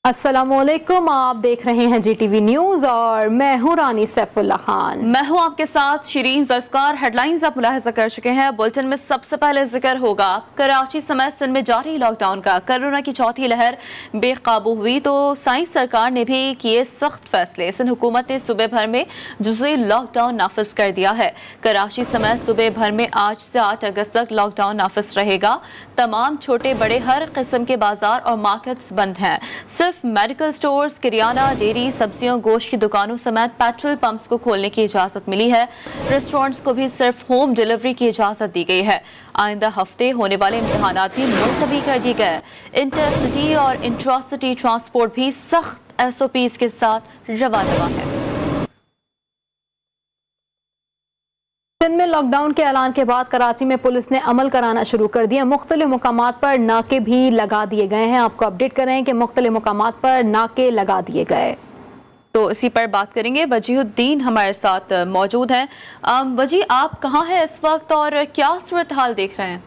अस्सलामुअलैकुम, आप देख रहे हैं जीटीवी न्यूज और मैं हूं रानी सैफुल्लाह खान। मैं हूं आपके साथ शिरीन ज़ुल्फ़कार। हेडलाइंस आप मुलाहिज़ा कर चुके हैं। बुलेटिन में सबसे पहले जिक्र होगा कराची समेत सिंध में जारी लॉकडाउन का। कोरोना की चौथी लहर बेकाबू हुई तो साइंस सरकार ने भी किए सख्त फैसले। सिंध हुकूमत ने सूबे भर में जुज़ई लॉकडाउन नाफिज कर दिया है। कराची समेत सूबे भर में आज से 8 अगस्त तक लॉकडाउन नाफिज रहेगा। तमाम छोटे बड़े हर किस्म के बाजार और मार्केट्स बंद हैं। सिर्फ मेडिकल स्टोर्स, किराना, डेयरी, सब्जियों, गोश्त की दुकानों समेत पेट्रोल पंप्स को खोलने की इजाजत मिली है। रेस्टोरेंट्स को भी सिर्फ होम डिलीवरी की इजाजत दी गई है। आइंदा हफ्ते होने वाले इम्तिहानात भी मुलतवी कर दिए गए। इंटरसिटी और इंट्रासिटी ट्रांसपोर्ट भी सख्त SOPs के साथ रवाना है। सिंध में लॉकडाउन के ऐलान के बाद कराची में पुलिस ने अमल कराना शुरू कर दिया। मुख्तलिफ मुकामात पर नाके भी लगा दिए गए हैं। आपको अपडेट कर रहे हैं कि मुख्तलिफ मुकामात पर नाके लगा दिए गए। तो इसी पर बात करेंगे। वजीहुद्दीन हमारे साथ मौजूद हैं। वजी, आप कहाँ हैं इस वक्त और क्या सूरत हाल देख रहे हैं?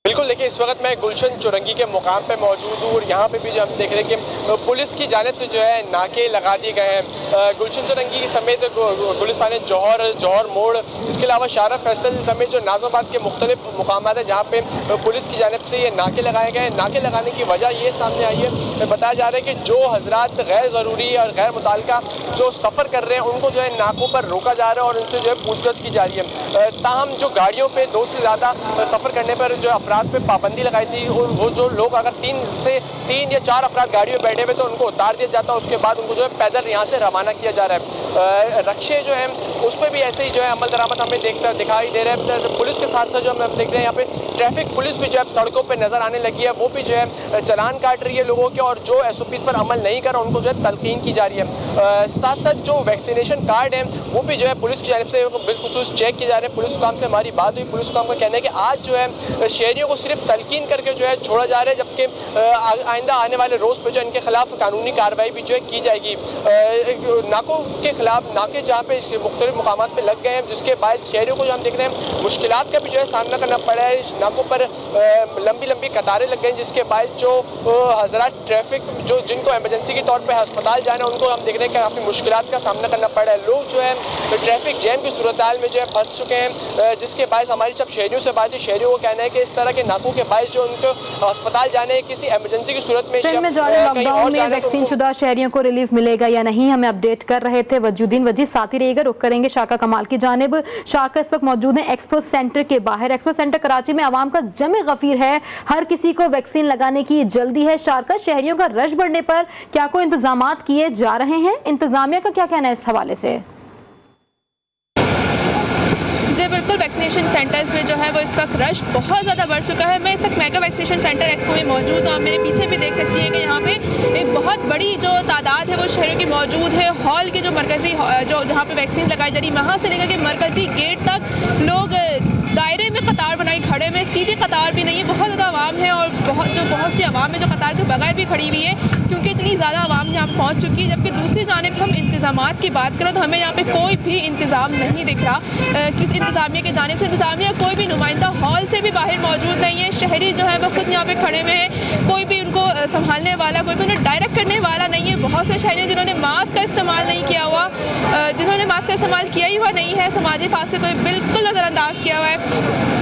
बिल्कुल, देखिए इस वक्त मैं गुलशन चौरंगी के मुकाम पे मौजूद हूँ और यहाँ पे भी जो हम देख रहे हैं कि पुलिस की जानिब से जो है नाके लगा दिए गए हैं। गुलशन चौरंगी समेत गुलिस्तान जौहर मोड़, इसके अलावा शारा फैसल समेत जो नाज़माबाद के मुख्तलिफ मुकामात है जहाँ पे पुलिस की जानिब से ये नाके लगाए गए हैं। नाके लगाने की वजह ये सामने आई है, बताया जा रहा है कि जो हजरात गैर ज़रूरी और गैर मुताल्लिका जो सफ़र कर रहे हैं उनको जो है नाकों पर रोका जा रहा है और उनसे जो है पूछताछ की जा रही है। ताहम जो गाड़ियों पर 2 से ज़्यादा सफ़र करने पर जो अफराद पे पाबंदी लगाई थी और वो जो लोग अगर 3 या 4 अफराद गाड़ी में बैठे हुए तो उनको उतार दिया जाता है। उसके बाद उनको जो है पैदल यहाँ से रवाना किया जा रहा है। रक्शे जो हैं उस पर भी ऐसे ही जो है अमल दरामद हमें दिखाई दे रहा है। पुलिस के साथ साथ जो हम देख रहे हैं यहाँ पे ट्रैफिक पुलिस भी जो है सड़कों पर नजर आने लगी है। वो भी जो है चालान काट रही है लोगों के और जो SOPs पर अमल नहीं कर रहा उनको जो है तलकीन की जा रही है। साथ साथ जो वैक्सीनेशन कार्ड है वो भी जो है पुलिस की जानिब से बिलखुसूस चेक किए जा रहे हैं। पुलिस हुकाम से हमारी बात हुई, पुलिस हुकाम का कहना है कि आज जो है शहरियों को सिर्फ तलकीन करके जो है छोड़ा जा रहा है, जबकि आइंदा आने वाले रोज़ पे जो इनके खिलाफ कानूनी कार्रवाई भी जो है की जाएगी। नाकों के खिलाफ नाके जहाँ पे मुख्तलिफ मुकामात पे लग गए हैं जिसके बायस शहरियों को जो हम देख रहे हैं मुश्किलात का भी जो है सामना करना पड़ा है। नाकों पर लंबी लंबी कतारें लग गई जिसके बायस जो हजरात ट्रैफिक जो जिनको एमरजेंसी के तौर पर अस्पताल जाना है उनको हम देख रहे हैं कि काफ़ी मुश्किलात का सामना करना पड़ा है। लोग जो है ट्रैफिक जैम की सूरत हाल में जो है फंस चुके हैं जिसके बायस हमारी जब शहरियों से बात है, शहरियों को कहना है कि इस तरह के नाकों के बायस जो उनको अस्पताल जाने किसी एमरजेंसी की सूरत में लॉकडाउन में वैक्सीन शुदा शहरियों को रिलीफ मिलेगा या नहीं, हमें अपडेट कर रहे थे वजूद्दीन। वजी साथ ही रहेगा, रुक करेंगे शाका कमाल की जानिब। शाका इस वक्त मौजूद है एक्सपो सेंटर के बाहर। एक्सपो सेंटर कराची में आवाम का जमे गफीर है, हर किसी को वैक्सीन लगाने की जल्दी है। शारका, शहरियों का रश बढ़ने पर क्या कोई इंतजाम किए जा रहे हैं? इंतजामिया का क्या कहना है इस हवाले से? जी बिल्कुल, वैक्सीनेशन सेंटर्स में जो है वो इस वक्त रश बहुत ज़्यादा बढ़ चुका है। मैं इस वक्त मेगा वैक्सीनेशन सेंटर एक्सपो में मौजूद हूँ। आप मेरे पीछे भी देख सकती हैं कि यहाँ पे एक बहुत बड़ी जो तादाद है वो शहरों की मौजूद है। हॉल के जो मरकज़ी जो जहाँ पे वैक्सीन लगाई जा रही है वहाँ से लेकर के मरकज़ी गेट तक लोग दायरे में कतार बनाई खड़े हुए, सीधी कतार भी नहीं है, बहुत ज़्यादा आवाम है और बहुत सी आवाम है जो कतार के बगैर भी खड़ी हुई है क्योंकि इतनी ज़्यादा आवाम यहाँ पर पहुँच चुकी है। जबकि दूसरी जानिब हम इंतजामात की बात करें तो हमें यहाँ पे कोई भी इंतज़ाम नहीं दिख रहा किस इंतज़ामिया की जानिब से। इंतज़ामिया कोई भी नुमाइंदा हॉल से भी बाहर मौजूद नहीं है। शहरी जो है वो खुद यहाँ पे खड़े हुए हैं, कोई भी उनको संभालने वाला, कोई भी उन्हें डायरेक्ट करने वाला नहीं है। बहुत से शहरी जिन्होंने मास्क का इस्तेमाल नहीं किया हुआ, जिन्होंने मास्क का इस्तेमाल किया ही हुआ नहीं है, समाजी फासले को बिल्कुल नज़रअंदाज किया हुआ है।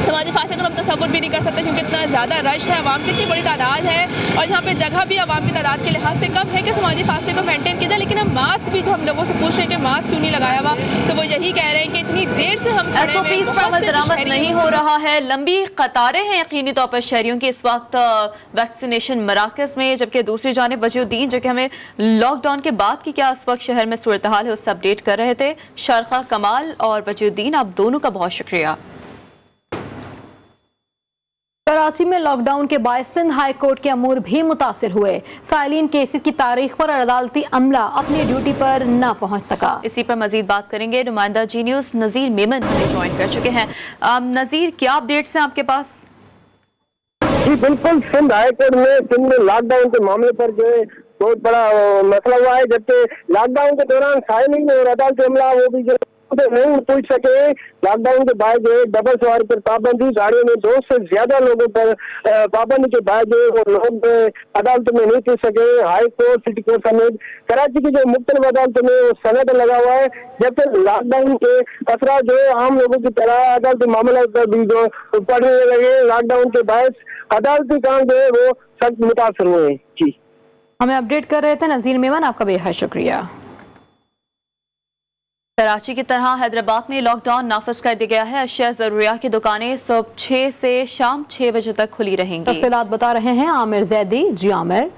समाजी फासले को हम तसव्वुर भी नहीं कर सकते क्योंकि इतना ज़्यादा रश है, आवाम की इतनी बड़ी तादाद है और यहाँ पे जगह भी आवाम की तादाद के लिहाज से कम है कि समाजी फासले को मेंटेन किया जाए। लेकिन हम मास्क भी जो हम लोगों से पूछ रहे हैं कि मास्क क्यों नहीं लगाया हुआ, तो वो यही कह रहे हैं कि इतनी देर से हम SOPs पर अमल दरामद नहीं हो रहा है। लंबी कतारें हैं यकीनी तौर पर शहरियों की इस वक्त वैक्सीनेशन मराकज़ में, जबकि दूसरी जानिब वजूद्दीन जो कि हमें लॉकडाउन के बाद की क्या इस वक्त शहर में सूरत हाल है उससे अपडेट कर रहे थे। शारका कमाल और वजूद्दीन, आप दोनों का बहुत शुक्रिया। कराची में लॉकडाउन के बाद सिंध हाई कोर्ट के अमूर भी मुतासिर हुए। साइलिन केसेस की तारीख पर अदालती अमला अपनी ड्यूटी पर न पहुंच सका। इसी पर मजीद बात करेंगे। नुमाइंदा जी न्यूज़ नज़ीर मेमन हमें ज्वाइन कर चुके हैं। नज़ीर, क्या अपडेट्स हैं आपके पास? जी बिल्कुल, सिंध हाई कोर्ट में सिंध में लॉकडाउन के मामले पर जो है बहुत बड़ा मसला हुआ है, जबकि लॉकडाउन के दौरान साइलिन और अदालती अमला वो भी जो तो नहीं पूछ सके। लॉकडाउन के बाद जो है डबल सवारी पर पाबंदी, गाड़ियों में 2 से ज्यादा लोगों पर पाबंदी के बाद जो है वो लोग अदालत में नहीं पूछ सके। हाई कोर्ट, सिटी कोर्ट समेत कराची की जो मुख्तलिफ अदालतों में वो सनद लगा हुआ है। जब तक लॉकडाउन के असरा जो है आम लोगों की तरह अदालती मामला भी जो पढ़ने लगे, लॉकडाउन के बाद अदालती काम जो है वो सख्त मुतासर हुए। जी, हमें अपडेट कर रहे थे नजीर मेमन, आपका बेहद शुक्रिया। कराची की तरह हैदराबाद में लॉकडाउन नाफिज कर दिया गया है। अशिया ज़रूरियात की दुकानें सुबह 6 से शाम 6 बजे तक खुली रहेंगी। तफसीलात बता रहे हैं आमिर जैदी। जी आमिर।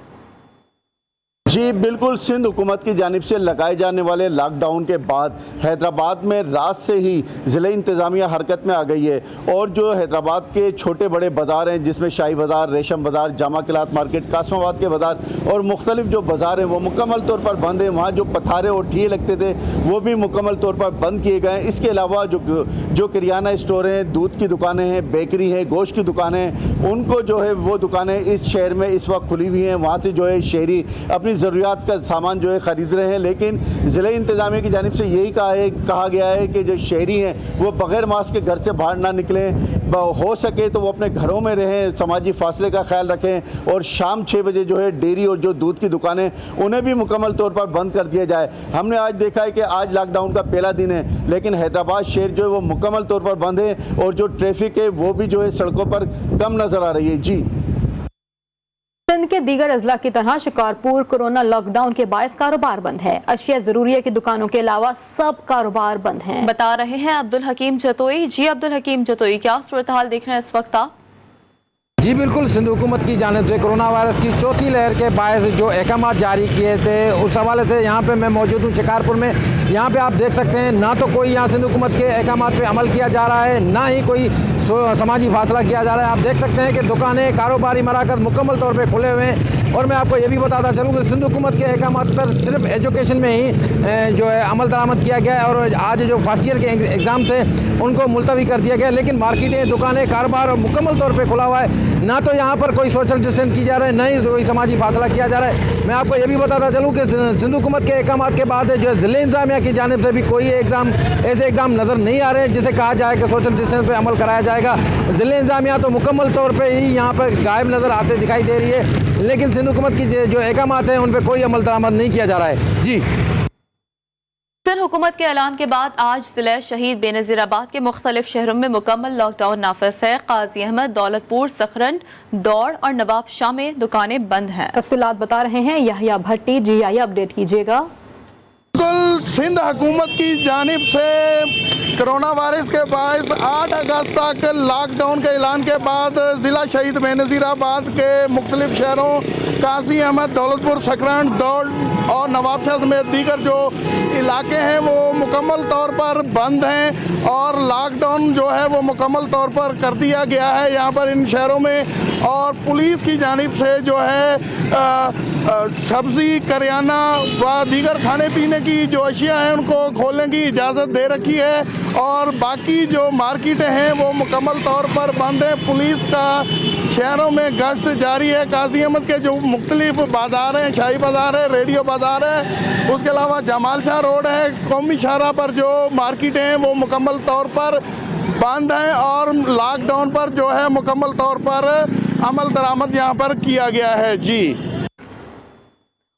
जी बिल्कुल, सिंध हुकूमत की जानिब से लगाए जाने वाले लॉकडाउन के बाद हैदराबाद में रात से ही ज़िले इंतज़ामिया हरकत में आ गई है और जो हैदराबाद के छोटे बड़े बाज़ार हैं जिसमें शाही बाज़ार, रेशम बाज़ार, जामा किलात मार्केट, कासमाबाद के बाज़ार और मुख्तलिफ जो बाज़ार हैं वो मुकम्मल तौर पर बंद हैं। वहाँ जो पथारे और ठिये लगते थे वो भी मुकम्मल तौर पर बंद किए गए हैं। इसके अलावा जो किरियाना स्टोर हैं, दूध की दुकानें हैं, बेकरी है, गोश्त की दुकानें हैं, उनको जो है वो दुकानें इस शहर में इस वक्त खुली हुई हैं। वहाँ से जो है शहरी अपनी ज़रूरियात का सामान जो है ख़रीद रहे हैं, लेकिन ज़िले इंतज़ामिया की जानिब से यही कहा गया है कि जो शहरी हैं वो बग़ैर मास्क के घर से बाहर ना निकलें, हो सके तो वो अपने घरों में रहें, समाजी फासले का ख्याल रखें और शाम 6 बजे जो है डेयरी और जो दूध की दुकानें उन्हें भी मुकम्मल तौर पर बंद कर दिया जाए। हमने आज देखा है कि आज लॉकडाउन का पहला दिन है, लेकिन हैदराबाद शहर जो है वो मुकम्मल तौर पर बंद है और जो ट्रैफिक है वो भी जो है सड़कों पर कम नज़र आ रही है। जी, सिंध के दीगर अजला की तरह शिकारपुर कोरोना लॉकडाउन के बायस कारोबार बंद है। अशिया जरूरिया की दुकानों के अलावा सब कारोबार बंद हैं। बता रहे हैं अब्दुल हकीम जतोई। जी अब्दुल हकीम जतोई, क्या सूरत हाल देख रहे हैं इस वक्त आप? जी बिल्कुल, सिंध हुकूमत की जानिब से कोरोना वायरस की चौथी लहर के बायस जो अहकाम जारी किए थे उस हवाले से यहाँ पे मैं मौजूद हूँ शिकारपुर में। यहाँ पे आप देख सकते हैं ना तो कोई यहाँ सिंध हुकूमत के अहकाम पे अमल किया जा रहा है, ना ही कोई समाजी फासला किया जा रहा है। आप देख सकते हैं कि दुकानें, कारोबारी मराकज़ मुकम्मल तौर पे खुले हुए हैं। और मैं आपको ये भी बताता चलूँ कि सिंध हुकूमत के अहकाम पर सिर्फ एजुकेशन में ही जो है अमल दरामद किया गया है और आज जो फर्स्ट ईयर के एग्ज़ाम थे उनको मुलतवी कर दिया गया, लेकिन मार्केटें, दुकानें, कारोबार मुकम्मल तौर पर खुला हुआ है। ना तो यहाँ पर कोई सोशल डिस्टेंस की जा रहा है, ना ही कोई समाजी फासला किया जा रहा है। मैं आपको ये भी बताता चलूँ कि सिंध हुकूमत के अहकाम के बाद जो ज़िले इंतज़ामिया की जानिब से भी कोई ऐसे एग्ज़ाम नज़र नहीं आ रहे हैं जिसे कहा जाए कि सोशल डिस्टेंस पर अमल कराया जाएगा। ज़िले इंतज़ामिया तो मुकम्मल तौर पर ही यहाँ पर गायब नज़र आते दिखाई दे रही है, लेकिन सिंध हुकूमत की जो अहकाम हैं उन पर कोई अमल दरामद नहीं किया जा रहा है। जी, सिंध हुकूमत के ऐलान के बाद आज जिले शहीद बेनज़ीराबाद के मुख्तलिफ शहरों में मुकम्मल लॉकडाउन नाफिज है। काजी अहमद, दौलतपुर, सखरन, दौड़ और नवाब शाह में दुकानें बंद हैं। तफसीलात बता रहे हैं यहया भट्टी। जी यहया, अपडेट कीजिएगा। बिल्कुल, सिंध हुकूमत की जानिब से कोरोना वायरस के बायस 8 अगस्त तक लॉकडाउन के ऐलान के बाद ज़िला शहीद बेनज़ीराबाद के मुख्तलिफ शहरों काजी अहमद, दौलतपुर, सकरन, दौड़ और नवाबशाह समेत दीगर जो इलाके हैं वो मुकम्मल तौर पर बंद हैं और लॉकडाउन जो है वो मुकम्मल तौर पर कर दिया गया है यहाँ पर इन शहरों में। और पुलिस की जानिब से जो है सब्ज़ी, करियाना व दीगर खाने पीने की जो अशिया हैं उनको खोलने की इजाज़त दे रखी है और बाकी जो मार्केटें हैं वो मुकम्मल तौर पर बंद हैं। पुलिस का शहरों में गश्त जारी है। काजी अहमद के जो मुख्तलिफ बाज़ार हैं, शाही बाज़ार है, रेडियो बाज़ार है, उसके अलावा जमाल शाह रोड है, कौमी शाहरा पर जो मार्केटें हैं वो मुकम्मल तौर पर बंद हैं और लॉकडाउन पर जो है मुकम्मल तौर पर अमल दरामद यहाँ पर किया गया है। जी,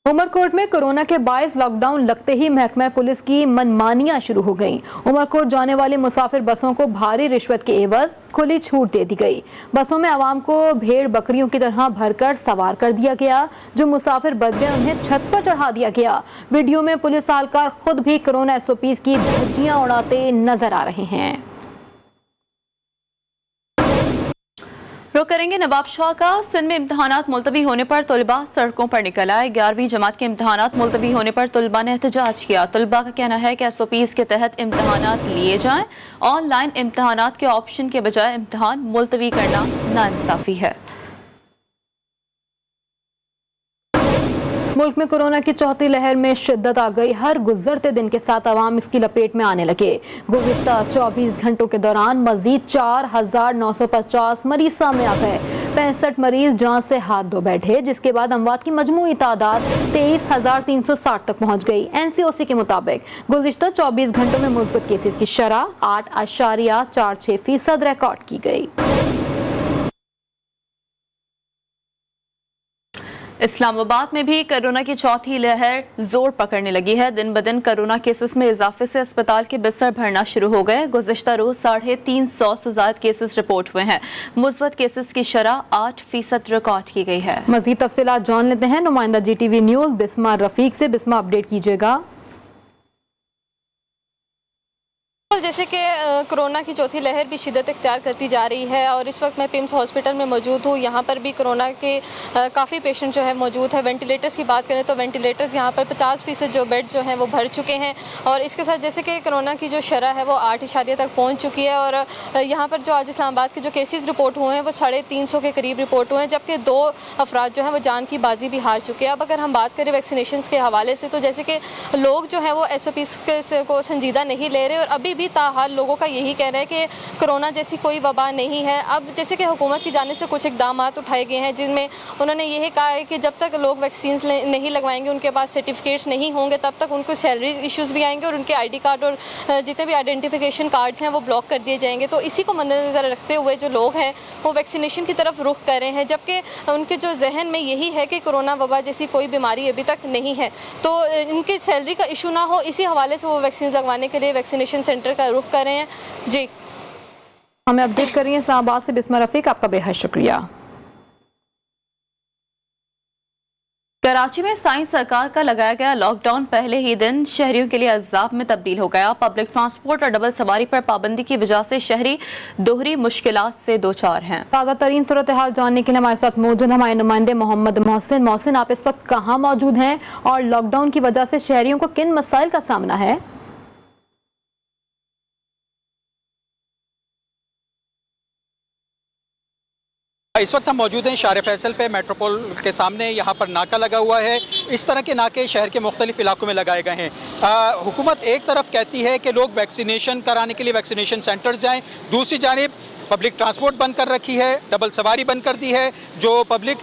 उमरकोट में कोरोना के बायस लॉकडाउन लगते ही महकमा पुलिस की मनमानियां शुरू हो गईं। उमरकोट जाने वाली मुसाफिर बसों को भारी रिश्वत के एवज खुली छूट दे दी गई। बसों में आवाम को भेड़ बकरियों की तरह भरकर सवार कर दिया गया। जो मुसाफिर बच गए उन्हें छत पर चढ़ा दिया गया। वीडियो में पुलिस एहलकार खुद भी कोरोना SOPs की धज्जियां उड़ाते नजर आ रहे हैं। रुख करेंगे नवाब शाह का। सिंध में इम्तहानात मुलतवी होने पर तलबा सड़कों पर निकल आए। 11वीं जमात के इम्तहानात मुलतवी होने पर तलबा ने एहतजाज किया। तलबा का कहना है कि SOPs के तहत इम्तहानात लिए जाएं। ऑनलाइन इम्तहानात के ऑप्शन के बजाय इम्तहान मुलतवी करना नाइंसाफी है। मुल्क में कोरोना की चौथी लहर में शिद्दत आ गई। हर गुजरते दिन के साथ आवाम इसकी लपेट में आने लगे। गुज़िश्ता 24 घंटों के दौरान मजीद 4,950 मरीज सामने आ गए। 65 मरीज जान से हाथ धो बैठे, जिसके बाद अमवात की मजमूई तादाद 23,360 तक पहुंच गई। NCOC के मुताबिक गुज़िश्ता 24 घंटों में मुस्बत केसेस की शरह 8.46% रिकॉर्ड की गई। इस्लामाबाद में भी कोरोना की चौथी लहर जोर पकड़ने लगी है। दिन ब दिन कोरोना केसेस में इजाफे से अस्पताल के बिस्तर भरना शुरू हो गए। गुज़िश्ता रोज 350 से ज्यादा केसेस रिपोर्ट हुए हैं। मुस्बत केसेस की शरह 8% रिकॉर्ड की गई है। मजीद तफसीलात जान लेते हैं नुमाइंदा GTV न्यूज़ बिस्मा रफीक से। बिस्मा, अपडेट कीजिएगा। जैसे कि कोरोना की चौथी लहर भी शिद्दत इख्तियार करती जा रही है और इस वक्त मैं पिम्स हॉस्पिटल में मौजूद हूँ। यहाँ पर भी कोरोना के काफ़ी पेशेंट जो है मौजूद है। वेंटिलेटर्स की बात करें तो वेंटिलेटर्स यहाँ पर 50% जो बेड्स जो हैं वो भर चुके हैं और इसके साथ जैसे कि कोरोना की जो शरह है वो 8 तक पहुँच चुकी है। और यहाँ पर जो आज इस्लामाबाद के जो केसेस रिपोर्ट हुए हैं वो 350 के करीब रिपोर्ट हुए हैं, जबकि 2 अफराद जो हैं वो जान की बाजी भी हार चुके हैं। अब अगर हम बात करें वैक्सीनेशन के हवाले से तो जैसे कि लोग जो है वो SOPs को संजीदा नहीं ले रहे और अभी भी ताहाल लोगों का यही कहना है कि कोरोना जैसी कोई वबा नहीं है। अब जैसे कि हुकूमत की जानिब से कुछ इकदाम उठाए गए हैं जिनमें उन्होंने यही कहा है कि जब तक लोग वैक्सीन नहीं लगवाएंगे, उनके पास सर्टिफिकेट्स नहीं होंगे, तब तक उनको सैलरी इश्यूज़ भी आएंगे और उनके ID कार्ड और जितने भी आइडेंटिफिकेशन कार्ड्स हैं वो ब्लॉक कर दिए जाएंगे। तो इसी को मद्देनज़र रखते हुए जो लोग हैं वो वैक्सीनेशन की तरफ रुख कर रहे हैं, जबकि उनके जो जहन में यही है कि कोरोना वबा जैसी कोई बीमारी अभी तक नहीं है, तो इनकी सैलरी का इशू ना हो, इसी हवाले से वो वैक्सीन लगवाने के लिए वैक्सीनेशन सेंटर का रुख कर रहे हैं। जी, हमें अपडेट कर रही है इस्लामाबाद से बिस्मा रफीक, आपका बेहद शुक्रिया। कराची में साइंस सरकार का लगाया गया लॉकडाउन पहले ही दिन शहरियों के लिए अजाब में तब्दील हो गया। पब्लिक ट्रांसपोर्ट और डबल सवारी पर पाबंदी की वजह से शहरी दोहरी मुश्किलात से दो चार हैं। ताज़ा तरीन सूरत हाल जानने के लिए हमारे साथ मौजूद हमारे नुमाइंदे मोहम्मद मोहसिन। मोहसिन, आप इस वक्त कहाँ मौजूद हैं और लॉकडाउन की वजह से शहरियों को किन मसाइल का सामना है? इस वक्त हम मौजूद हैं शार फैसल पे, मेट्रोपोल के सामने। यहाँ पर नाका लगा हुआ है। इस तरह के नाके शहर के मुख्तलिफ इलाकों में लगाए गए हैं। हुकूमत एक तरफ कहती है कि लोग वैक्सीनेशन कराने के लिए वैक्सीनेशन सेंटर्स जाएं, दूसरी जानिब पब्लिक ट्रांसपोर्ट बंद कर रखी है, डबल सवारी बंद कर दी है। जो पब्लिक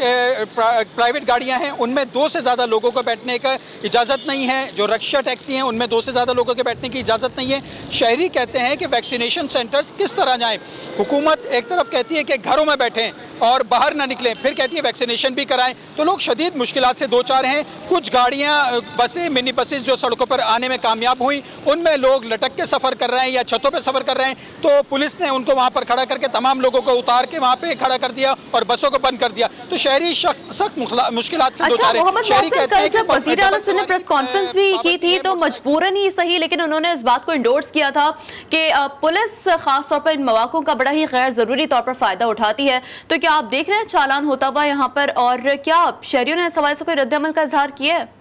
प्राइवेट गाड़ियां हैं उनमें 2 से ज़्यादा लोगों को बैठने का इजाज़त नहीं है। जो रिक्शा टैक्सी हैं उनमें 2 से ज़्यादा लोगों के बैठने की इजाज़त नहीं है। शहरी कहते हैं कि वैक्सीनेशन सेंटर्स किस तरह जाएं। हुकूमत एक तरफ कहती है कि घरों में बैठें और बाहर ना निकलें, फिर कहती है वैक्सीनेशन भी कराएं। तो लोग शदीद मुश्किलात से दो चार हैं। कुछ गाड़ियाँ, बसें, मिनी बसेस जो सड़कों पर आने में कामयाब हुई, उनमें लोग लटक के सफ़र कर रहे हैं या छतों पर सफ़र कर रहे हैं। तो पुलिस ने उनको वहाँ पर खड़ा करके तमाम लोगों को उतार के वहाँ पे खड़ा कर दिया और बसों को बंद कर दिया। तो शहरी सख्त मुश्किलात से दो चार हैं। शहरी कहते हैं कि वज़ीर आला ने प्रेस कॉन्फ्रेंस भी की थी तो मजबूरन ही सही, लेकिन उन्होंने इस बात को इंडोर्स किया था कि पुलिस खास तौर पर इन मौक़ों का बड़ा ही गैर ज़रूरी तौर पर फ़ायदा उठाती है। तो क्या आप देख रहे हैं चालान होता हुआ यहाँ पर, और क्या शहरियों ने इस हवाले से कोई रद्द-ए-अमल का इजहार किया है?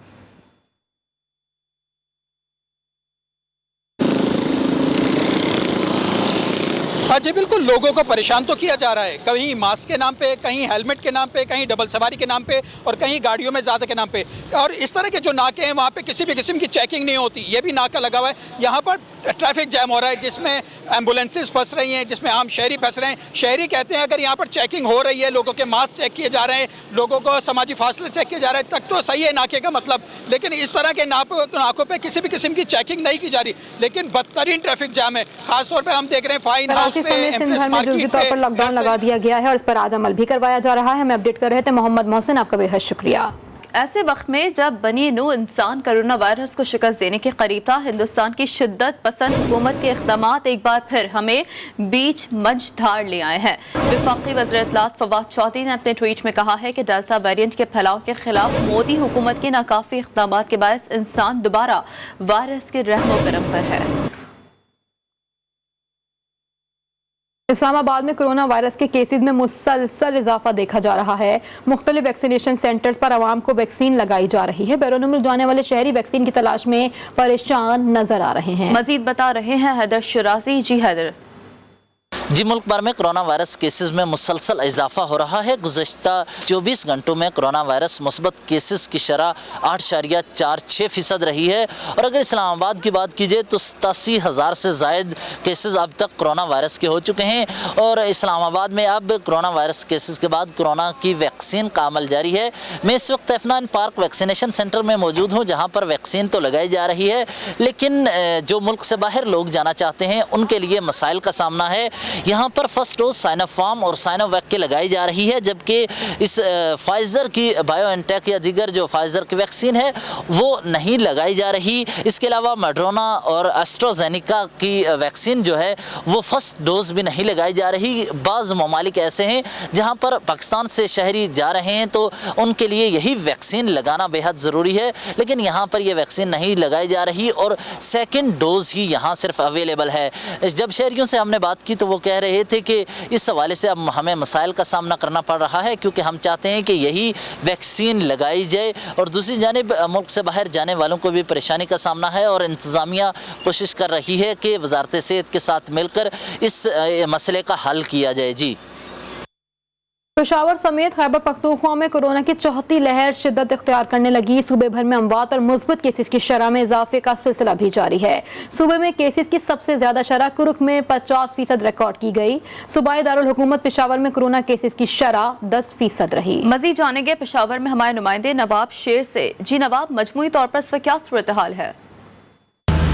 हाँ जी, बिल्कुल। लोगों को परेशान तो किया जा रहा है, कहीं मास्क के नाम पे, कहीं हेलमेट के नाम पे, कहीं डबल सवारी के नाम पे और कहीं गाड़ियों में ज़्यादा के नाम पे। और इस तरह के जो नाके हैं वहाँ पे किसी भी किस्म की चेकिंग नहीं होती। ये भी नाका लगा हुआ है। यहाँ पर ट्रैफिक जैम हो रहा है जिसमें एम्बुलेंसेस फंस रही हैं, जिसमें आम शहरी फंस रहे हैं। शहरी कहते हैं अगर यहाँ पर चेकिंग हो रही है, लोगों के मास्क चेक किए जा रहे हैं, लोगों को समाजी फासले चेक किए जा रहे हैं, तक तो सही है नाके का मतलब। लेकिन इस तरह के नाकों पर किसी भी किस्म की चेकिंग नहीं की जा रही, लेकिन बदतरीन ट्रैफिक जैम है। खासतौर पर हम देख रहे हैं फाइन हाउस जुज़वी तौर पर लॉकडाउन लगा दिया गया है और इस पर आज अमल भी करवाया जा रहा है। हमें अपडेट कर रहे थे मोहम्मद मोहसिन, आपका बेहद शुक्रिया। ऐसे वक्त में जब बनी नूह इंसान कोरोना वायरस को शिकस्त देने के करीब था, हिंदुस्तान की शिद्दत पसंद हुकूमत के इक़दामात एक बार फिर हमें बीच मंच धार ले आए हैं। वफाकी वज़ीर इत्तलात फवाद चौधरी ने अपने ट्वीट में कहा है कि डेल्टा वेरिएंट के फैलाव के खिलाफ मोदी हुकूमत के नाकाफी इक़दामात के बायस इंसान दोबारा वायरस के रहमो करम पर है। इस्लामाबाद में कोरोना वायरस के केसेस में मुसलसल इजाफा देखा जा रहा है। मुख्तलिफ वैक्सीनेशन सेंटर्स पर आवाम को वैक्सीन लगाई जा रही है। बैरून मुल्क जाने वाले शहरी वैक्सीन की तलाश में परेशान नजर आ रहे हैं। मजीद बता रहे हैं हैदर शिराजी। जी हैदर। जी, मुल्क भर में कोरोना वायरस केसेस में मुसलसल इजाफा हो रहा है। गुज़श्ता 24 घंटों में कोरोना वायरस मुस्बत केसेस की शरह 8.46% रही है। और अगर इस्लामाबाद की बात कीजिए तो 87,000 से ज़ायद केसेस अब तक कोरोना वायरस के हो चुके हैं। और इस्लामाबाद में अब कोरोना वायरस केसेस के बाद कोरोना की वैक्सीन का अमल जारी है। मैं इस वक्त एफनान पार्क वैक्सीनेशन सेंटर में मौजूद हूँ, जहाँ पर वैक्सीन तो लगाई जा रही है, लेकिन जो मुल्क से बाहर लोग जाना चाहते हैं उनके लिए मसाइल का सामना है। यहाँ पर फर्स्ट डोज साइनोफार्म और साइनोवैक की लगाई जा रही है, जबकि इस फाइज़र की बायोएनटेक या दीगर जो फाइज़र की वैक्सीन है वो नहीं लगाई जा रही। इसके अलावा मॉडर्ना और एस्ट्राजेनेका की वैक्सीन जो है वो फर्स्ट डोज भी नहीं लगाई जा रही। बाज़ ममालिक ऐसे हैं जहाँ पर पाकिस्तान से शहरी जा रहे हैं तो उनके लिए यही वैक्सीन लगाना बेहद ज़रूरी है, लेकिन यहाँ पर यह वैक्सीन नहीं लगाई जा रही और सेकेंड डोज ही यहाँ सिर्फ अवेलेबल है। जब शहरियों से हमने बात की तो वो कह रहे थे कि इस हवाले से अब हमें मसाइल का सामना करना पड़ रहा है, क्योंकि हम चाहते हैं कि यही वैक्सीन लगाई जाए। और दूसरी जानिब मुल्क से बाहर जाने वालों को भी परेशानी का सामना है और इंतज़ामिया कोशिश कर रही है कि वजारत सेहत के साथ मिलकर इस मसले का हल किया जाए। जी, पेशावर समेत खैबर पख्तूनख्वा में कोरोना की चौथी लहर शिद्दत इख्तियार करने लगी। सूबे भर में अमवात और मुस्बत केसेस की शरह में इजाफे का सिलसिला भी जारी है। सूबे में केसेस की सबसे ज्यादा शरह कुरुक में 50% रिकॉर्ड की गई। सूबाई दारुल हुकूमत पेशावर में कोरोना केसेस की शरह 10% रही। मजीद जानेंगे पेशावर में हमारे नुमाइंदे नवाब शेर से। जी नवाब, मजमूई तौर पर इस वक्त क्या सूरत हाल है?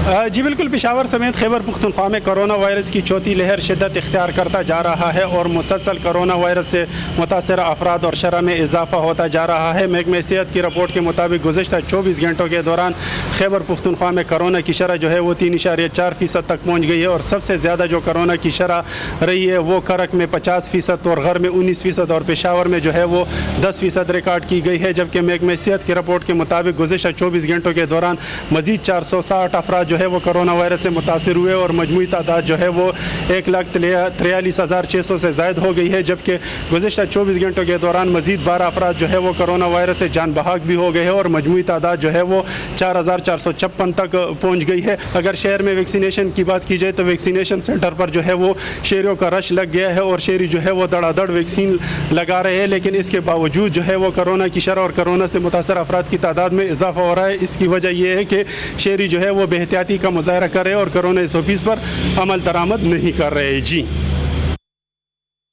जी बिल्कुल, पेशावर समेत खैबर पख्तूनख्वा में कोरोना वायरस की चौथी लहर शिद्दत इख्तियार करता जा रहा है और मुसलसल कोरोना वायरस से मुतासर अफराद और शरह में इजाफा होता जा रहा है। महकमे सेहत की रिपोर्ट के मुताबिक गुज़श्ता 24 घंटों के दौरान खैबर पख्तूनख्वा में कोरोना की शरह जो है वो 3.4% तक पहुँच गई है और सबसे ज़्यादा जो कोरोना की शरह रही है वो करक में 50% और घर में 19% और पेशावर में जो है वो 10% रिकॉर्ड की गई है। जबकि महकमे सेहत की रिपोर्ट के मुताबिक गुज़श्ता 24 घंटों के दौरान मज़ीद 460 अफराद जो है वो कोरोना वायरस से मुतासिर हुए और मजमूई तादाद जो है वो 1,43,600 से ज़ायद हो गई है। जबकि गुज़श्ता 24 घंटों के दौरान मज़ीद 12 अफराद जो है वो कोरोना वायरस से जान बहाक भी हो गए हैं और मजमूई तादाद जो है वो 4,456 तक पहुँच गई है। अगर शहर में वैक्सीनेशन की बात की जाए तो वैक्सीनेशन सेंटर पर जो है वो शहरियों का रश लग गया है और शहरी जो है वो धड़ाधड़ वैक्सीन लगा रहे हैं, लेकिन इसके बावजूद जो है वो कोरोना की शरह और कोरोना से मुतासर अफराद की तादाद में इजाफा हो रहा है। इसकी वजह यह है कि शहरी जो है वो बेहतियाती का मुजाहरा कर रहे हैं और कोरोना SOPs पर अमल दरामद नहीं कर रहे। जी,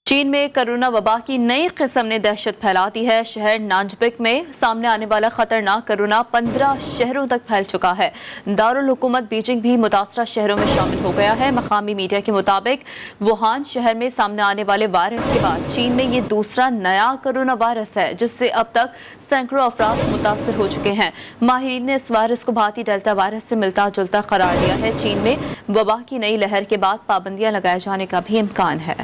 चीन में कोरोना वबा की नई किस्म ने दहशत फैला दी है। शहर नानजबिक में सामने आने वाला खतरनाक कोरोना 15 शहरों तक फैल चुका है। दारुल हुकूमत बीजिंग भी मुतासरा शहरों में शामिल हो गया है। मकामी मीडिया के मुताबिक वुहान शहर में सामने आने वाले वायरस के बाद चीन में ये दूसरा नया कोरोना वायरस है, जिससे अब तक सैकड़ों अफराद मुतासर हो चुके हैं। माहिरीन ने इस वायरस को भारतीय डेल्टा वायरस से मिलता जुलता करार दिया है। चीन में वबा की नई लहर के बाद पाबंदियां लगाए जाने का भी इम्कान है।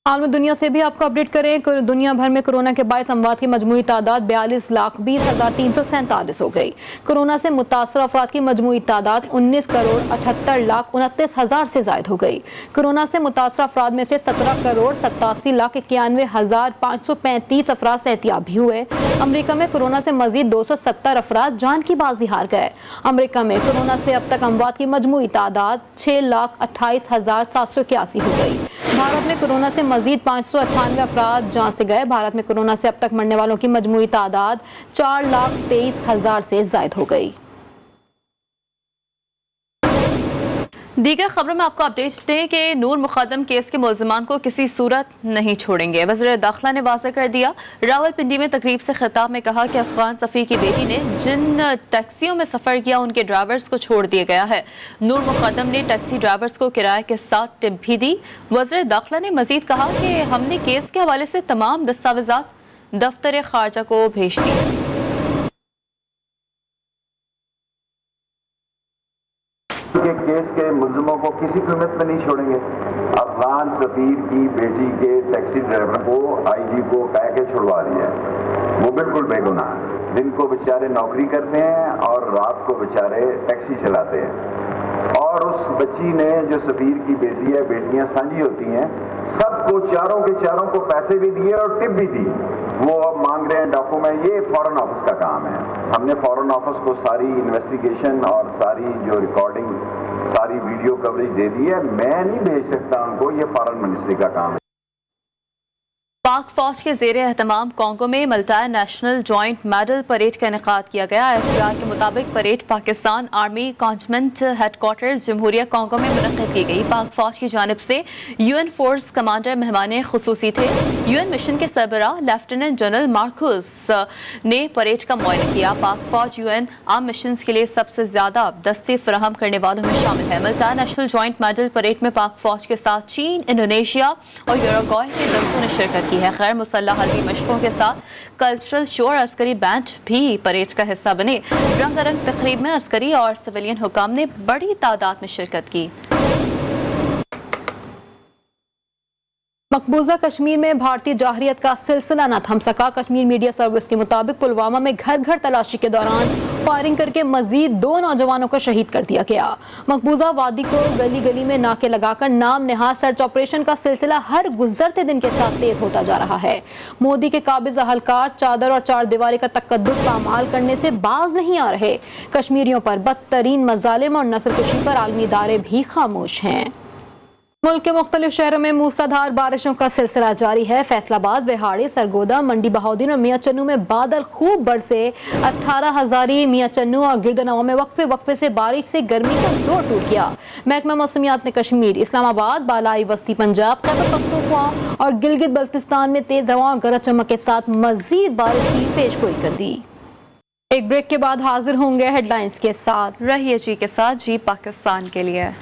हाल में दुनिया से भी आपको अपडेट करें। दुनिया भर में कोरोना के बायस अमवात की मजमूई तादाद 42,20,347 हो गई। कोरोना से मुतासर अफराद की मजमूई तादाद 19,78,29,000 से जायद हो गई। कोरोना से मुतासर अफराद में से 17,87,91,535 अफराद सेहतियाब भी हुए। अमरीका में कोरोना से मजीद 270 अफराद जान की बाजी हार गए। अमरीका में कोरोना से अब तक अमवात की मजमूई तादाद 6,28,781 हो गई। भारत में कोरोना से मजीद 598 अफराद जान से गए। भारत में कोरोना से अब तक मरने वालों की मजमूई तादाद 4,23,000 से जायद हो गई। दीगर खबरों में आपको अपडेट दें कि नूर मुकद्दम केस के मुलजिमान को किसी सूरत नहीं छोड़ेंगे। वज़ीर दाखिला ने वाज़ेह कर दिया। रावलपिंडी में तकरीब से खिताब में कहा कि अफगान सफ़ीर की बेटी ने जिन टैक्सियों में सफ़र किया उनके ड्राइवर्स को छोड़ दिया गया है। नूर मुकद्दम ने टैक्सी ड्राइवर्स को किराए के साथ टिप भी दी। वज़ीर दाखिला ने मजीद कहा कि हमने केस के हवाले से तमाम दस्तावेज़ात दफ्तर खारजा को भेज दिए। के केस के मुल्जिमों को किसी कीमत में नहीं छोड़ेंगे। अफगान सफीर की बेटी के टैक्सी ड्राइवर को IG को कह के छुड़वा दिया है। वो बिल्कुल बेगुनाह है। दिन को बेचारे नौकरी करते हैं और रात को बेचारे टैक्सी चलाते हैं। और उस बच्ची ने जो सफीर की बेटी है, बेटियां साझी होती हैं, सबको चारों के चारों को पैसे भी दिए और टिप भी दी। वो अब मांग रहे हैं डॉक्यूमेंट। ये फॉरेन ऑफिस का काम है। हमने फॉरेन ऑफिस को सारी इन्वेस्टिगेशन और सारी जो रिकॉर्डिंग सारी वीडियो कवरेज दे दी है। मैं नहीं भेज सकता उनको, ये फॉरेन मिनिस्ट्री का काम है। पाक फौज के ज़ेरे एहतमाम कोंगो में multinational joint medal parade का इनेकाद किया गया। SPR के मुताबिक parade Pakistan army cantonment headquarters जमहूरिया कोंगो में मुनक्किद की गई। पाक फौज की जानिब से UN फोर्स कमांडर मेहमान खुसूसी थे। UN मिशन के सरबराह लेफ्टिनेंट जनरल मार्कुस ने परेड का मुआयना किया। पाक फौज UN आर्म मिशन के लिए सबसे ज्यादा दस्ते फराहम करने वालों में शामिल है। मल्टाई नेशनल जॉइंट मेडल परेड में पाक फौज के साथ चीन, इंडोनेशिया और यूरोगॉय के दस्तों ने शिरकत की है। गैर मुसल्लह हरबी मशकों के साथ कल्चरल शो और अस्करी बैंड भी परेड का हिस्सा बने। रंगारंग तकरीब में अस्करी और सिविलियन हुकाम ने बड़ी तादाद में शिरकत की। मकबूजा कश्मीर में भारतीय जाहरियत का सिलसिला न थम सका। कश्मीर मीडिया सर्विस के मुताबिक पुलवामा में घर घर तलाशी के दौरान फायरिंग करके मजीद 2 नौजवानों को शहीद कर दिया गया। मकबूजा वादी को गली गली में नाके लगाकर नाम नेहाद सर्च ऑपरेशन का सिलसिला हर गुजरते दिन के साथ तेज होता जा रहा है। मोदी के काबिज अहलकार चादर और चार दीवारी का तकद्दुस पामाल करने से बाज नहीं आ रहे। कश्मीरियों पर बदतरीन मजालिम और नस्लकुशी पर आलमी इदारे भी खामोश हैं। मुल्क के मुख्तलिफ शहरों में मूसलाधार बारिशों का सिलसिला जारी है। फैसलाबाद, बिहाड़ी, सरगोदा, मंडी बहाउद्दीन और मियां चन्नू में बादल खूब बरसे। 18 हजारी, मियां चन्नू और गिरदनवा में वक्फे वक्फे से बारिश से गर्मी का जोर टूट गया। महकमा मौसमियात ने कश्मीर, इस्लामाबाद, बालाई वस्ती पंजाब, खैबर पख्तूनख्वा और गिलगित बल्तिस्तान में तेज हवा और गरज चमक के साथ मजीद बारिश की पेशगोई कर दी। एक ब्रेक के बाद हाजिर होंगे हेडलाइंस के साथ। रहिए जी के साथ, जी पाकिस्तान के लिए।